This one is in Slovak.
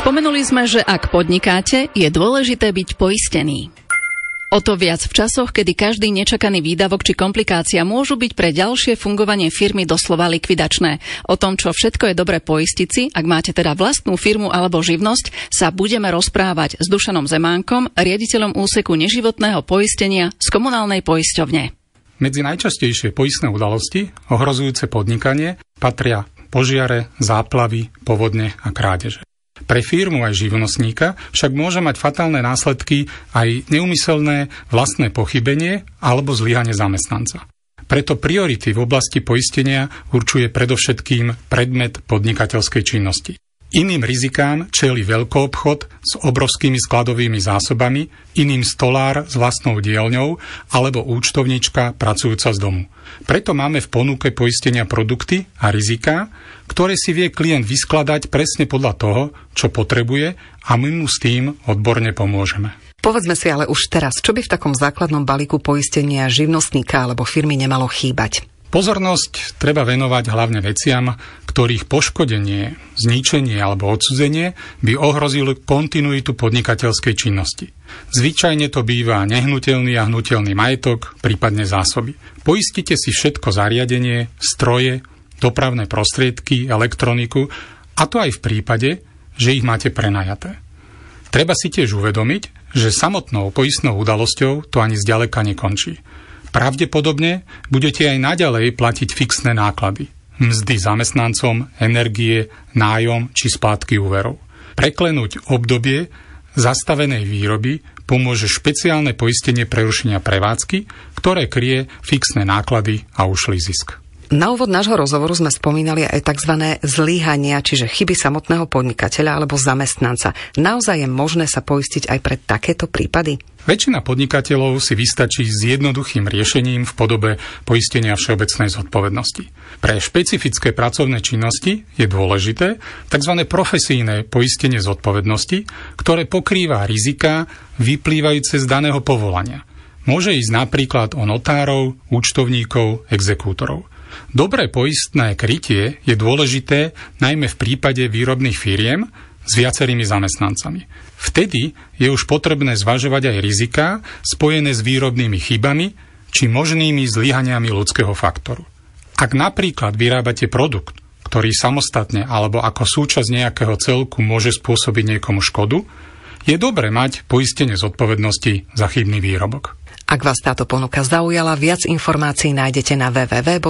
Spomenuli sme, že ak podnikáte, je dôležité byť poistený. O to viac v časoch, kedy každý nečakaný výdavok či komplikácia môžu byť pre ďalšie fungovanie firmy doslova likvidačné. O tom, čo všetko je dobre poistiť si, ak máte teda vlastnú firmu alebo živnosť, sa budeme rozprávať s Dušanom Zemánkom, riaditeľom úseku neživotného poistenia z Komunálnej poisťovne. Medzi najčastejšie poistné udalosti ohrozujúce podnikanie patria požiare, záplavy, povodne a krádeže. Pre firmu aj živnostníka však môže mať fatálne následky aj neúmyselné vlastné pochybenie alebo zlyhanie zamestnanca. Preto priority v oblasti poistenia určuje predovšetkým predmet podnikateľskej činnosti. Iným rizikám čelí veľkoobchod s obrovskými skladovými zásobami, iným stolár s vlastnou dielňou alebo účtovníčka pracujúca z domu. Preto máme v ponuke poistenia produkty a riziká, ktoré si vie klient vyskladať presne podľa toho, čo potrebuje, a my mu s tým odborne pomôžeme. Povedzme si ale už teraz, čo by v takom základnom balíku poistenia živnostníka alebo firmy nemalo chýbať? Pozornosť treba venovať hlavne veciam, ktorých poškodenie, zničenie alebo odcudzenie by ohrozilo kontinuitu podnikateľskej činnosti. Zvyčajne to býva nehnuteľný a hnuteľný majetok, prípadne zásoby. Poistite si všetko zariadenie, stroje, dopravné prostriedky, elektroniku, a to aj v prípade, že ich máte prenajaté. Treba si tiež uvedomiť, že samotnou poistnou udalosťou to ani zďaleka nekončí. Pravdepodobne budete aj naďalej platiť fixné náklady, mzdy zamestnancom, energie, nájom či splátky úverov. Preklenúť obdobie zastavenej výroby pomôže špeciálne poistenie prerušenia prevádzky, ktoré kryje fixné náklady a ušlý zisk. Na úvod nášho rozhovoru sme spomínali aj tzv. Zlyhania, čiže chyby samotného podnikateľa alebo zamestnanca. Naozaj je možné sa poistiť aj pre takéto prípady? Väčšina podnikateľov si vystačí s jednoduchým riešením v podobe poistenia všeobecnej zodpovednosti. Pre špecifické pracovné činnosti je dôležité tzv. Profesijné poistenie zodpovednosti, ktoré pokrýva riziká vyplývajúce z daného povolania. Môže ísť napríklad o notárov, účtovníkov, exekútorov. Dobré poistné krytie je dôležité najmä v prípade výrobných firiem s viacerými zamestnancami. Vtedy je už potrebné zvažovať aj riziká spojené s výrobnými chybami či možnými zlyhaniami ľudského faktoru. Ak napríklad vyrábate produkt, ktorý samostatne alebo ako súčasť nejakého celku môže spôsobiť niekomu škodu, je dobré mať poistenie zodpovednosti za chybný výrobok. Ak vás táto ponuka zaujala, viac informácií nájdete na www.kpas.sk.